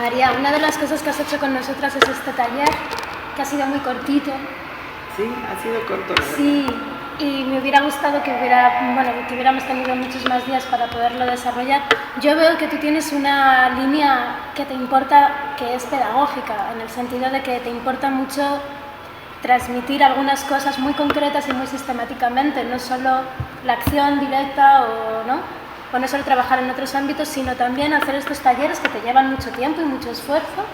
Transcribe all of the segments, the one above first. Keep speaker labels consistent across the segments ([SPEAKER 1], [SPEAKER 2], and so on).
[SPEAKER 1] María, una de las cosas que has hecho con nosotras es este taller, que ha sido muy cortito.
[SPEAKER 2] Sí, ha sido corto.
[SPEAKER 1] Sí, y me hubiera gustado que hubiéramos tenido muchos más días para poderlo desarrollar. Yo veo que tú tienes una línea que te importa, que es pedagógica, en el sentido de que te importa mucho transmitir algunas cosas muy concretas y muy sistemáticamente, no solo la acción directa o no solo trabajar en otros ámbitos, sino también hacer estos talleres que te llevan mucho tiempo y mucho esfuerzo.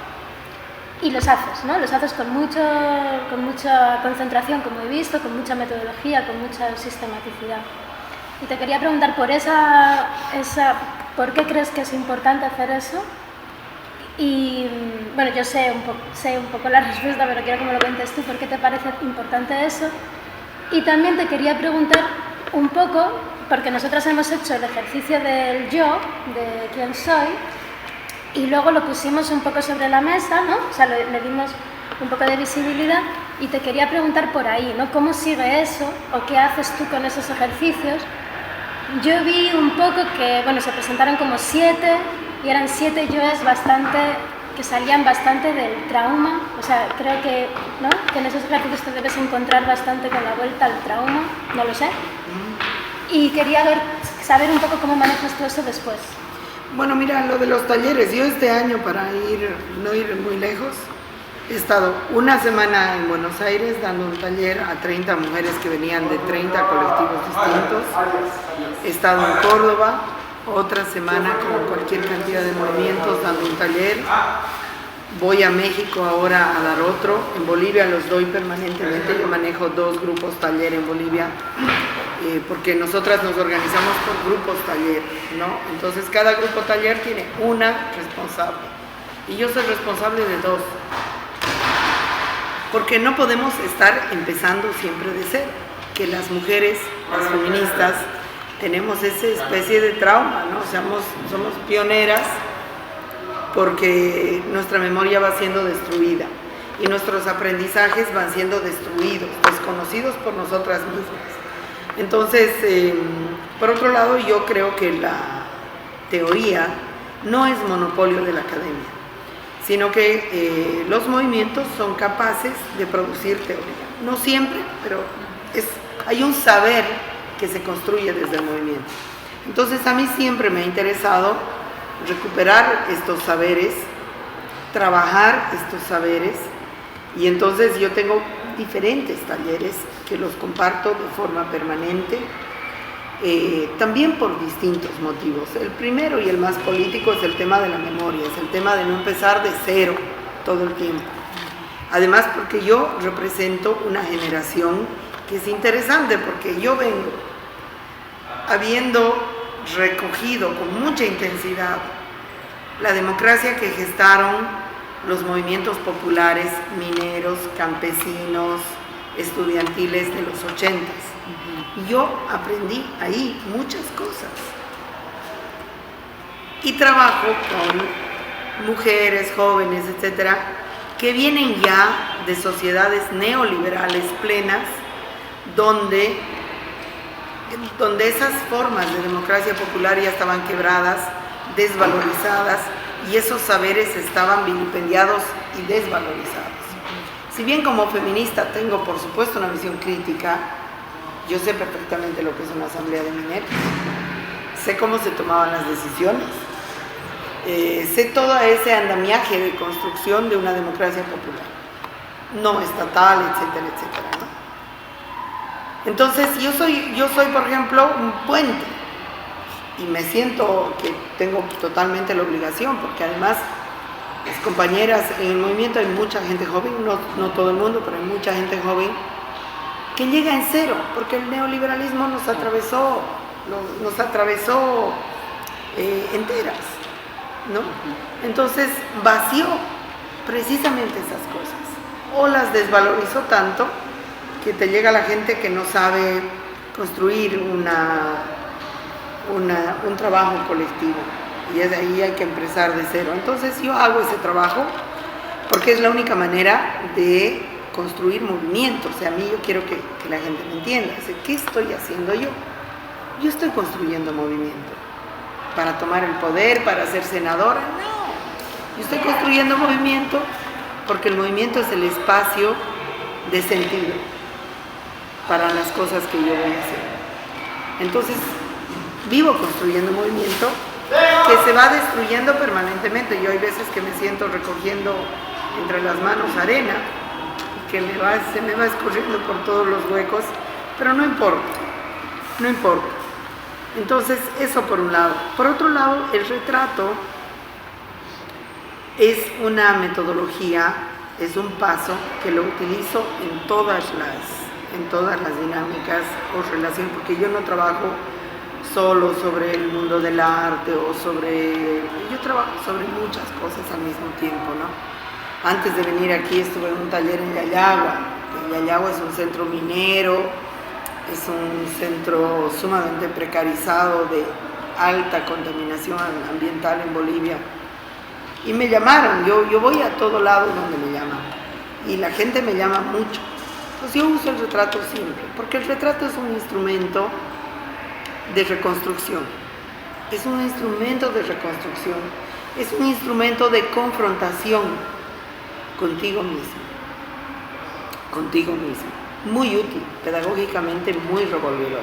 [SPEAKER 1] Y los haces, ¿no? Los haces con mucha concentración, como he visto, con mucha metodología, con mucha sistematicidad. Y te quería preguntar por ¿por qué crees que es importante hacer eso? Y bueno, yo sé un poco la respuesta, pero quiero que me lo cuentes tú, ¿por qué te parece importante eso? Y también te quería preguntar un poco, porque nosotras hemos hecho el ejercicio del yo, de quién soy, y luego lo pusimos un poco sobre la mesa, ¿no? O sea, le dimos un poco de visibilidad y te quería preguntar por ahí, ¿no? ¿Cómo sigue eso o qué haces tú con esos ejercicios? Yo vi un poco que, bueno, se presentaron como 7 y eran 7 yoes que salían bastante del trauma, o sea, creo que, ¿no? Que en esos ejercicios te debes encontrar bastante con la vuelta al trauma, no lo sé. Y quería saber un poco cómo manejas tú eso después.
[SPEAKER 2] Bueno, mira, lo de los talleres, yo este año, para no ir muy lejos, he estado una semana en Buenos Aires dando un taller a 30 mujeres que venían de 30 colectivos distintos. He estado en Córdoba, otra semana con cualquier cantidad de movimientos dando un taller. Voy a México ahora a dar otro. En Bolivia los doy permanentemente. Yo manejo 2 grupos taller en Bolivia, porque nosotras nos organizamos por grupos taller, ¿no? Entonces cada grupo taller tiene una responsable y yo soy responsable de 2, porque no podemos estar empezando siempre de cero, que las mujeres, las feministas, tenemos esa especie de trauma, ¿no? Somos pioneras porque nuestra memoria va siendo destruida y nuestros aprendizajes van siendo destruidos, desconocidos por nosotras mismas. Entonces, por otro lado, yo creo que la teoría no es monopolio de la academia, sino que los movimientos son capaces de producir teoría. No siempre, pero hay un saber que se construye desde el movimiento. Entonces, a mí siempre me ha interesado recuperar estos saberes, trabajar estos saberes, y entonces yo tengo diferentes talleres que los comparto de forma permanente, también por distintos motivos. El primero y el más político es el tema de la memoria, es el tema de no empezar de cero todo el tiempo. Además, porque yo represento una generación que es interesante, porque yo vengo habiendo recogido con mucha intensidad la democracia que gestaron los movimientos populares, mineros, campesinos, estudiantiles de los 80s. Y yo aprendí ahí muchas cosas. Y trabajo con mujeres, jóvenes, etcétera, que vienen ya de sociedades neoliberales plenas, donde esas formas de democracia popular ya estaban quebradas, desvalorizadas, y esos saberes estaban vilipendiados y desvalorizados. Si bien como feminista tengo, por supuesto, una visión crítica, yo sé perfectamente lo que es una asamblea de mineros, sé cómo se tomaban las decisiones, sé todo ese andamiaje de construcción de una democracia popular, no estatal, etcétera, etcétera, ¿no? Entonces, yo soy, por ejemplo, un puente, y me siento que tengo totalmente la obligación, porque además las compañeras en el movimiento hay mucha gente joven, no todo el mundo, pero hay mucha gente joven que llega en cero, porque el neoliberalismo nos atravesó enteras, ¿no? Entonces vació precisamente esas cosas, o las desvalorizó tanto que te llega la gente que no sabe construir un trabajo colectivo, y es de ahí hay que empezar de cero. Entonces yo hago ese trabajo porque es la única manera de construir movimientos. O sea, a mí yo quiero que la gente me entienda. ¿Qué estoy haciendo yo? Yo estoy construyendo movimiento para tomar el poder, para ser senadora. No, Yo estoy construyendo movimiento porque el movimiento es el espacio de sentido para las cosas que yo voy a hacer. Entonces, vivo construyendo movimiento que se va destruyendo permanentemente. Yo hay veces que me siento recogiendo entre las manos arena, que se me va escurriendo por todos los huecos, pero no importa, no importa. Entonces, eso por un lado. Por otro lado, el retrato es una metodología, es un paso que lo utilizo en todas las dinámicas o relaciones, porque yo no trabajo solo sobre el mundo del arte yo trabajo sobre muchas cosas al mismo tiempo, ¿no? Antes de venir aquí estuve en un taller en Yayagua. Yayagua es un centro minero, es un centro sumamente precarizado de alta contaminación ambiental en Bolivia. Y me llamaron, yo voy a todo lado donde me llaman y la gente me llama mucho. Pues yo uso el retrato siempre, porque el retrato es un instrumento de reconstrucción, es un instrumento de reconstrucción, es un instrumento de confrontación contigo mismo, muy útil, pedagógicamente muy revolvedor.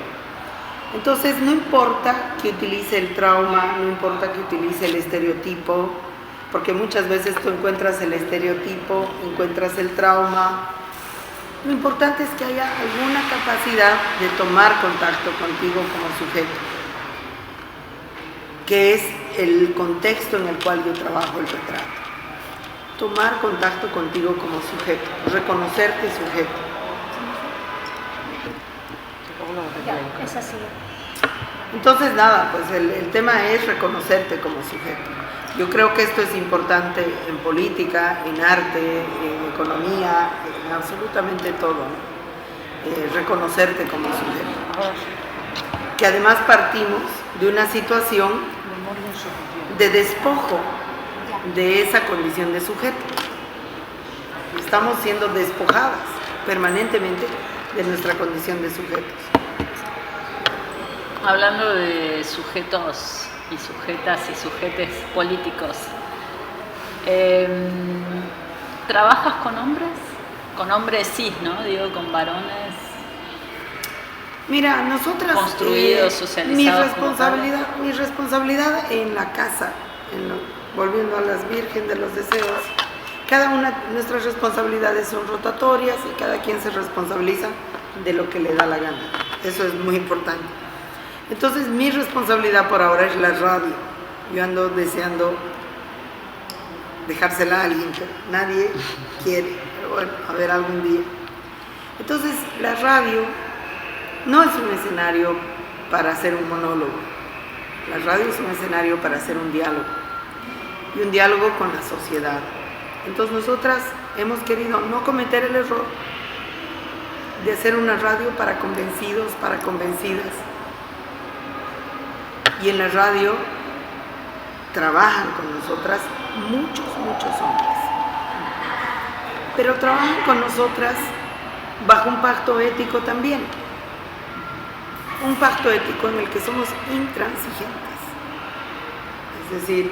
[SPEAKER 2] Entonces no importa que utilice el trauma, no importa que utilice el estereotipo, porque muchas veces tú encuentras el estereotipo, encuentras el trauma. Lo importante es que haya alguna capacidad de tomar contacto contigo como sujeto, que es el contexto en el cual yo trabajo el retrato. Tomar contacto contigo como sujeto, reconocerte sujeto.
[SPEAKER 1] Ya, es así.
[SPEAKER 2] Entonces nada, pues el tema es reconocerte como sujeto. Yo creo que esto es importante en política, en arte, en economía, en absolutamente todo, ¿no? Reconocerte como sujeto. Que además partimos de una situación de despojo de esa condición de sujeto. Estamos siendo despojadas permanentemente de nuestra condición de sujetos.
[SPEAKER 3] Hablando de sujetos y sujetas y sujetes políticos, ¿trabajas con hombres? Con hombres cis, ¿no? Digo, con varones.
[SPEAKER 2] Mira, nosotras
[SPEAKER 3] construidos, socializados.
[SPEAKER 2] Mi responsabilidad en la casa, volviendo a las Virgen de los Deseos, cada una de nuestras responsabilidades son rotatorias y cada quien se responsabiliza de lo que le da la gana. Eso es muy importante. Entonces mi responsabilidad por ahora es la radio. Yo ando deseando dejársela a alguien que nadie quiere, pero bueno, a ver algún día. Entonces la radio no es un escenario para hacer un monólogo. La radio es un escenario para hacer un diálogo, y un diálogo con la sociedad. Entonces nosotras hemos querido no cometer el error de hacer una radio para convencidos, para convencidas. Y en la radio trabajan con nosotras muchos hombres. Pero trabajan con nosotras bajo un pacto ético también. Un pacto ético en el que somos intransigentes. Es decir,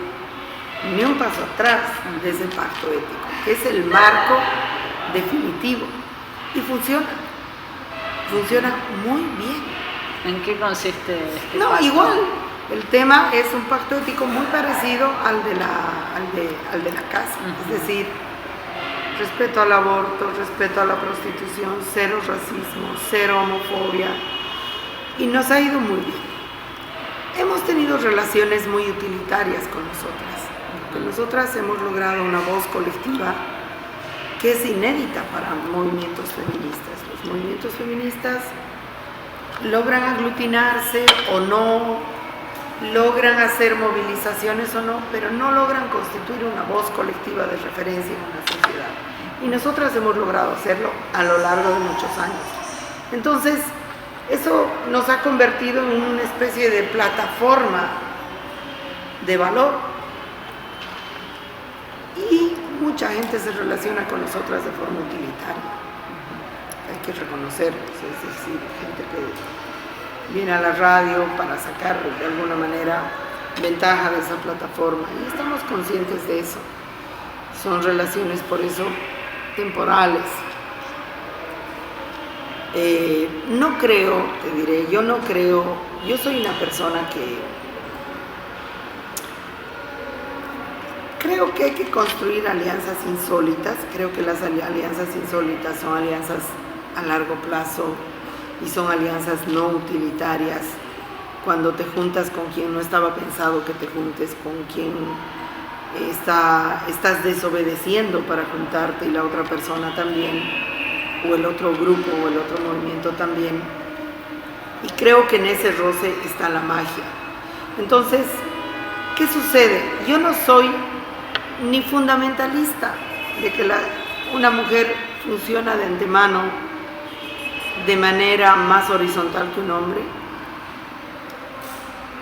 [SPEAKER 2] ni un paso atrás de ese pacto ético, que es el marco definitivo. Y funciona muy bien.
[SPEAKER 3] ¿En qué consiste este
[SPEAKER 2] No,
[SPEAKER 3] pacto?
[SPEAKER 2] igual. El tema es un pacto ético muy parecido al de la casa. Es decir, respeto al aborto, respeto a la prostitución, cero racismo, cero homofobia. Y nos ha ido muy bien. Hemos tenido relaciones muy utilitarias con nosotras. Porque nosotras hemos logrado una voz colectiva que es inédita para movimientos feministas. Los movimientos feministas logran aglutinarse o no, logran hacer movilizaciones o no, pero no logran constituir una voz colectiva de referencia en una sociedad. Y nosotras hemos logrado hacerlo a lo largo de muchos años. Entonces, eso nos ha convertido en una especie de plataforma de valor. Y mucha gente se relaciona con nosotras de forma utilitaria. Hay que reconocerlo, es decir, gente que viene a la radio para sacar de alguna manera ventaja de esa plataforma y estamos conscientes de eso. son relaciones por eso temporales. No creo, te diré, yo no creo, yo soy una persona que creo que hay que construir alianzas insólitas. Creo que las alianzas insólitas son alianzas a largo plazo y son alianzas no utilitarias. Cuando te juntas con quien no estaba pensado que te juntes, con quien estás desobedeciendo para juntarte y la otra persona también, o el otro grupo o el otro movimiento también. Y creo que en ese roce está la magia. Entonces, ¿qué sucede? Yo no soy ni fundamentalista de que una mujer funciona de antemano de manera más horizontal que un hombre,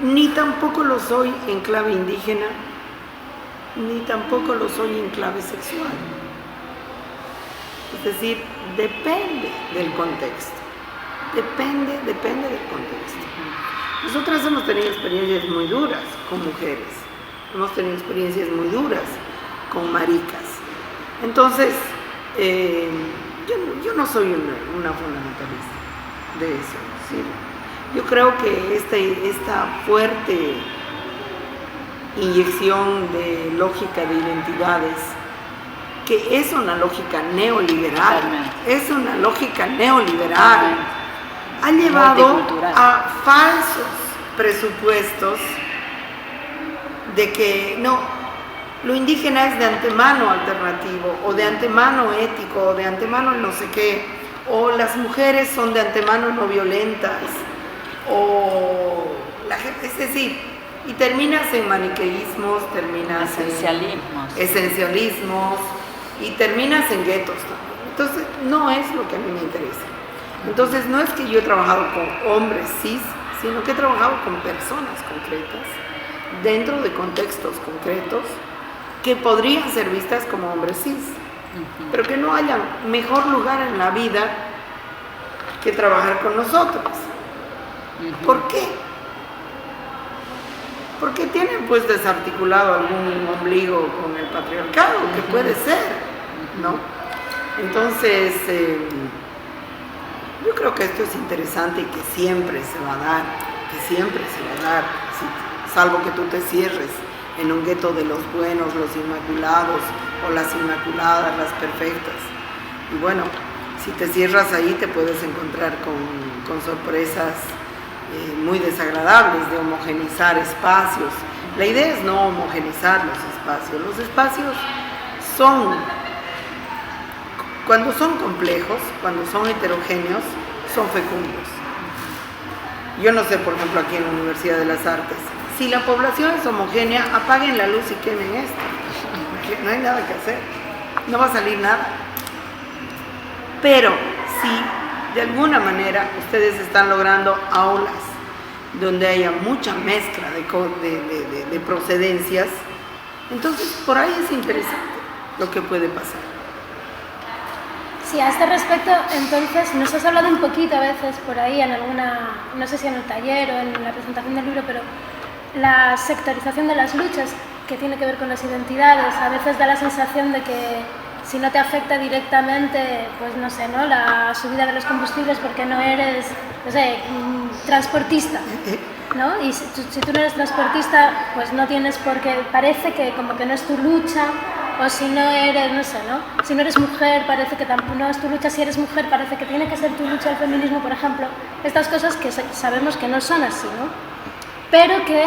[SPEAKER 2] ni tampoco lo soy en clave indígena, ni tampoco lo soy en clave sexual. Es decir, depende del contexto. Depende del contexto. Nosotras hemos tenido experiencias muy duras con mujeres. Hemos tenido experiencias muy duras con maricas. Entonces, yo no soy una fundamentalista de eso, ¿sí? Yo creo que esta fuerte inyección de lógica de identidades, que es una lógica neoliberal, ha llevado a falsos presupuestos de que no, lo indígena es de antemano alternativo, o de antemano ético, o de antemano no sé qué, o las mujeres son de antemano no violentas, o es decir, y terminas en maniqueísmos, terminas en esencialismos, y terminas en guetos también. Entonces, no es lo que a mí me interesa. Entonces, no es que yo he trabajado con hombres cis, sino que he trabajado con personas concretas, dentro de contextos concretos, que podrían ser vistas como hombres cis, pero que no hayan mejor lugar en la vida que trabajar con nosotros. ¿Por qué? Porque tienen pues desarticulado algún ombligo con el patriarcado, que puede ser, ¿no? Entonces, yo creo que esto es interesante y que siempre se va a dar, salvo que tú te cierres en un gueto de los buenos, los inmaculados, o las inmaculadas, las perfectas. Y bueno, si te cierras ahí te puedes encontrar con sorpresas muy desagradables de homogenizar espacios. La idea es no homogenizar los espacios. Los espacios cuando son complejos, cuando son heterogéneos, son fecundos. Yo no sé, por ejemplo, aquí en la Universidad de las Artes, si la población es homogénea, apaguen la luz y quemen esto, porque no hay nada que hacer, no va a salir nada. Pero si de alguna manera ustedes están logrando aulas donde haya mucha mezcla de procedencias, entonces por ahí es interesante lo que puede pasar.
[SPEAKER 1] Sí, a este respecto, entonces, nos has hablado un poquito a veces por ahí en alguna, no sé si en el taller o en la presentación del libro, pero la sectorización de las luchas que tiene que ver con las identidades, a veces da la sensación de que si no te afecta directamente, pues no sé, ¿no?, la subida de los combustibles porque no eres, no sé, transportista, ¿no? Y si tú no eres transportista, pues no tienes por qué, parece que como que no es tu lucha, o si no eres, no sé, ¿no? Si no eres mujer, parece que tampoco no es tu lucha, si eres mujer, parece que tiene que ser tu lucha el feminismo, por ejemplo, estas cosas que sabemos que no son así, ¿no? Pero que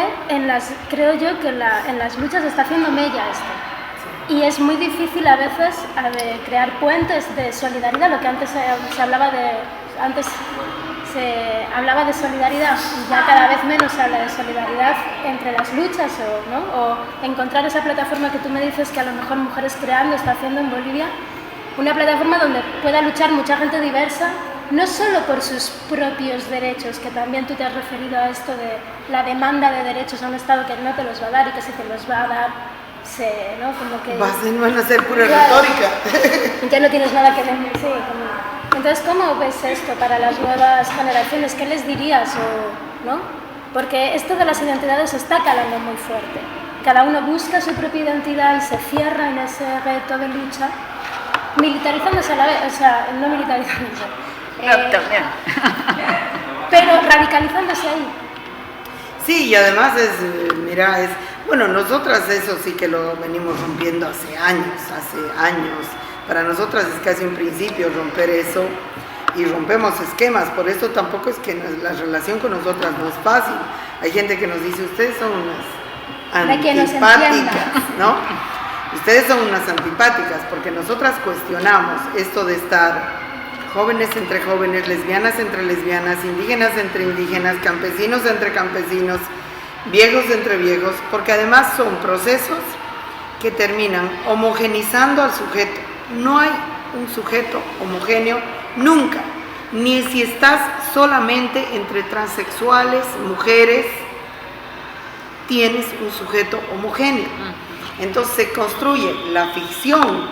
[SPEAKER 1] creo yo que en las luchas está haciendo mella esto. Y es muy difícil a veces crear puentes de solidaridad, lo que antes se hablaba de solidaridad, y ya cada vez menos se habla de solidaridad entre las luchas, o encontrar esa plataforma que tú me dices que a lo mejor Mujeres Creando está haciendo en Bolivia, una plataforma donde pueda luchar mucha gente diversa, no solo por sus propios derechos, que también tú te has referido a esto de la demanda de derechos a un Estado que no te los va a dar y que si te los va a dar, ¿no? Como que
[SPEAKER 2] van a ser pura retórica.
[SPEAKER 1] Ya no tienes nada que decir, sí, Entonces, ¿cómo ves esto para las nuevas generaciones? ¿Qué les dirías? ¿No? Porque esto de las identidades está calando muy fuerte. cada uno busca su propia identidad y se cierra en ese reto de lucha, militarizándose a la vez, o sea, no militarizándose,
[SPEAKER 3] También.
[SPEAKER 1] pero radicalizándose ahí.
[SPEAKER 2] Sí, y además mira, bueno, nosotras eso sí que lo venimos rompiendo hace años. Para nosotras es casi un principio romper eso y rompemos esquemas, por eso tampoco es que la relación con nosotras no es fácil. Hay gente que nos dice, ustedes son unas antipáticas, ¿no? Ustedes son unas antipáticas porque nosotras cuestionamos esto de estar jóvenes entre jóvenes, lesbianas entre lesbianas, indígenas entre indígenas, campesinos entre campesinos, viejos entre viejos, porque además son procesos que terminan homogenizando al sujeto. No hay un sujeto homogéneo nunca, ni si estás solamente entre transexuales, mujeres, tienes un sujeto homogéneo. Entonces se construye la ficción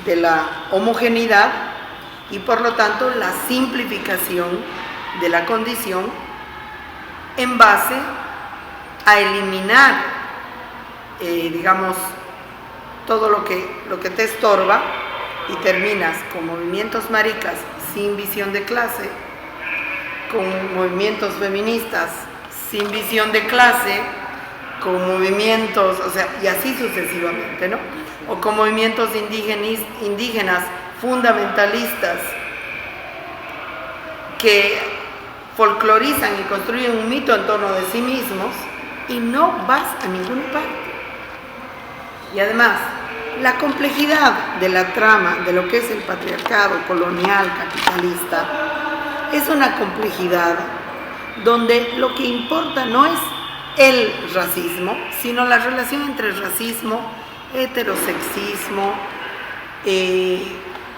[SPEAKER 2] de la homogeneidad y por lo tanto la simplificación de la condición en base a eliminar, digamos, todo lo que te estorba y terminas con movimientos maricas sin visión de clase, con movimientos feministas sin visión de clase, con movimientos, o sea, y así sucesivamente, ¿no? O con movimientos indígenas fundamentalistas que folclorizan y construyen un mito en torno de sí mismos y no vas a ninguna parte. Y además, la complejidad de la trama de lo que es el patriarcado colonial capitalista es una complejidad donde lo que importa no es el racismo, sino la relación entre racismo, heterosexismo,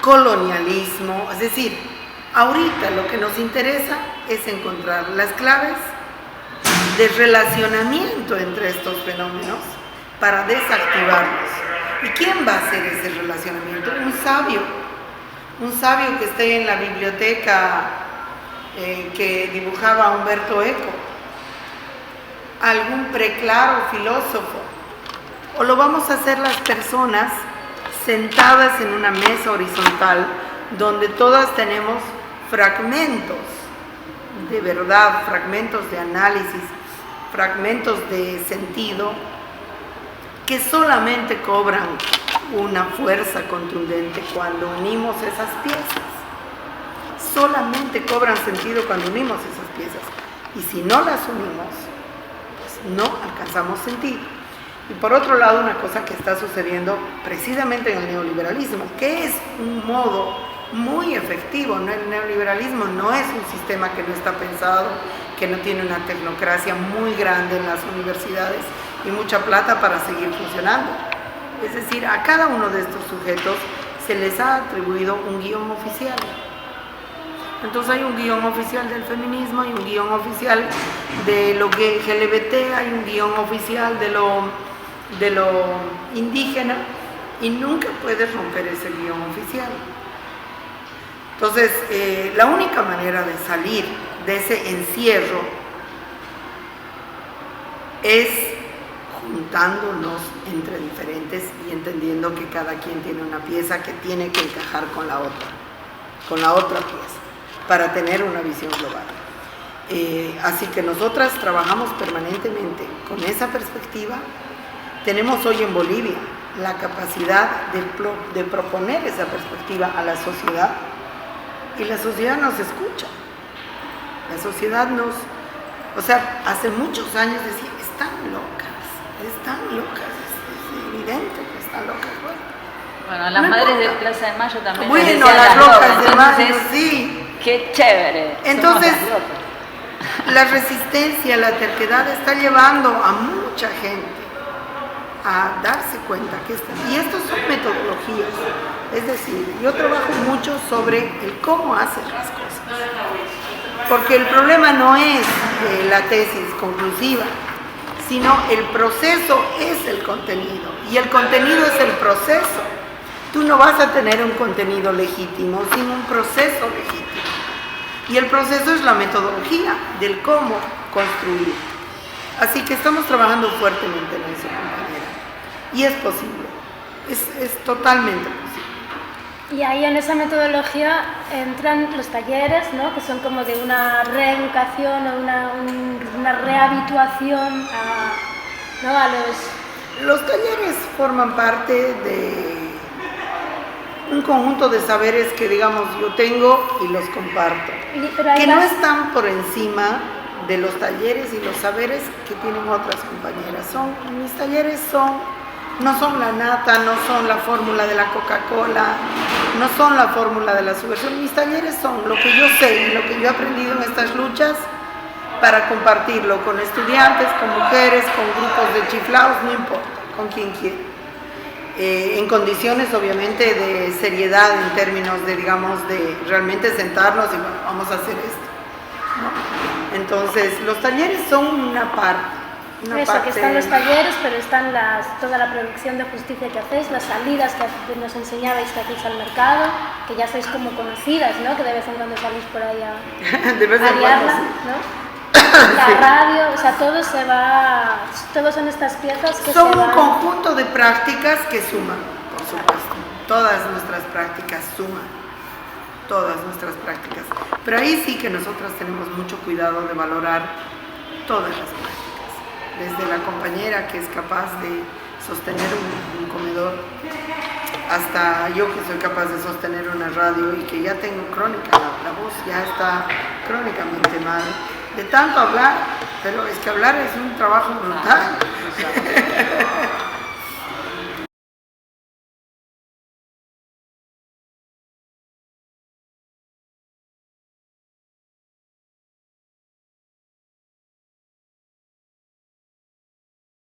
[SPEAKER 2] colonialismo. Es decir, ahorita lo que nos interesa es encontrar las claves de relacionamiento entre estos fenómenos para desactivarlos. ¿Y quién va a hacer ese relacionamiento? Un sabio que esté en la biblioteca que dibujaba Humberto Eco, algún preclaro filósofo, o lo vamos a hacer las personas sentadas en una mesa horizontal donde todas tenemos fragmentos de verdad, fragmentos de análisis, fragmentos de sentido que solamente cobran una fuerza contundente cuando unimos esas piezas. Solamente cobran sentido cuando unimos esas piezas. Y si no las unimos, pues no alcanzamos sentido. Y por otro lado, una cosa que está sucediendo precisamente en el neoliberalismo, que es un modo muy efectivo, ¿no? El neoliberalismo no es un sistema que no está pensado, que no tiene una tecnocracia muy grande en las universidades y mucha plata para seguir funcionando. Es decir, a cada uno de estos sujetos se les ha atribuido un guión oficial. Entonces hay un guión oficial del feminismo, hay un guión oficial de lo que LGBT, hay un guión oficial de lo indígena y nunca puedes romper ese guión oficial. Entonces, la única manera de salir de ese encierro es juntándonos entre diferentes y entendiendo que cada quien tiene una pieza que tiene que encajar con la otra pieza, para tener una visión global. Así que nosotras trabajamos permanentemente con esa perspectiva. Tenemos hoy en Bolivia la capacidad de proponer esa perspectiva a la sociedad y la sociedad nos escucha. La sociedad o sea, hace muchos años decía, están locas, es evidente que están locas.
[SPEAKER 3] Bueno, las madres de Plaza de Mayo también.
[SPEAKER 2] Bueno, las locas de Mayo, sí.
[SPEAKER 3] Qué chévere.
[SPEAKER 2] Entonces, la resistencia, la terquedad está llevando a mucha gente a darse cuenta que y estas son metodologías. Es decir, yo trabajo mucho sobre el cómo hacer las cosas. Porque el problema no es la tesis conclusiva, sino el proceso es el contenido. Y el contenido es el proceso. Tú no vas a tener un contenido legítimo sin un proceso legítimo. Y el proceso es la metodología del cómo construir. Así que estamos trabajando fuertemente en eso, compañeros. Y es posible, es totalmente posible.
[SPEAKER 1] Y ahí en esa metodología entran los talleres, ¿no? Que son como de una reeducación o una rehabituación ¿no? a
[SPEAKER 2] Los talleres forman parte de un conjunto de saberes que, digamos, yo tengo y los comparto, que no están por encima de los talleres y los saberes que tienen otras compañeras. Mis talleres no son la nata, no son la fórmula de la Coca-Cola, no son la fórmula de la subversión. Mis talleres son lo que yo sé y lo que yo he aprendido en estas luchas para compartirlo con estudiantes, con mujeres, con grupos de chiflados, no importa, con quien quiera. En condiciones obviamente de seriedad en términos de, digamos, de realmente sentarnos y bueno, vamos a hacer esto, ¿no? Entonces, los talleres son una parte.
[SPEAKER 1] Que están los talleres, pero están toda la producción de justicia que hacéis, las salidas que nos enseñabais que hacéis al mercado, que ya sois como conocidas, ¿no? Que de vez en cuando salís por ahí a liarla, ¿no? La radio, o sea, todos son estas piezas que
[SPEAKER 2] son un conjunto de prácticas que suman, por supuesto. Todas nuestras prácticas suman, todas nuestras prácticas. Pero ahí sí que nosotras tenemos mucho cuidado de valorar todas las prácticas. Desde la compañera que es capaz de sostener un comedor, hasta yo que soy capaz de sostener una radio y que ya tengo crónica, la voz ya está crónicamente mal, de tanto hablar, pero es que hablar es un trabajo brutal.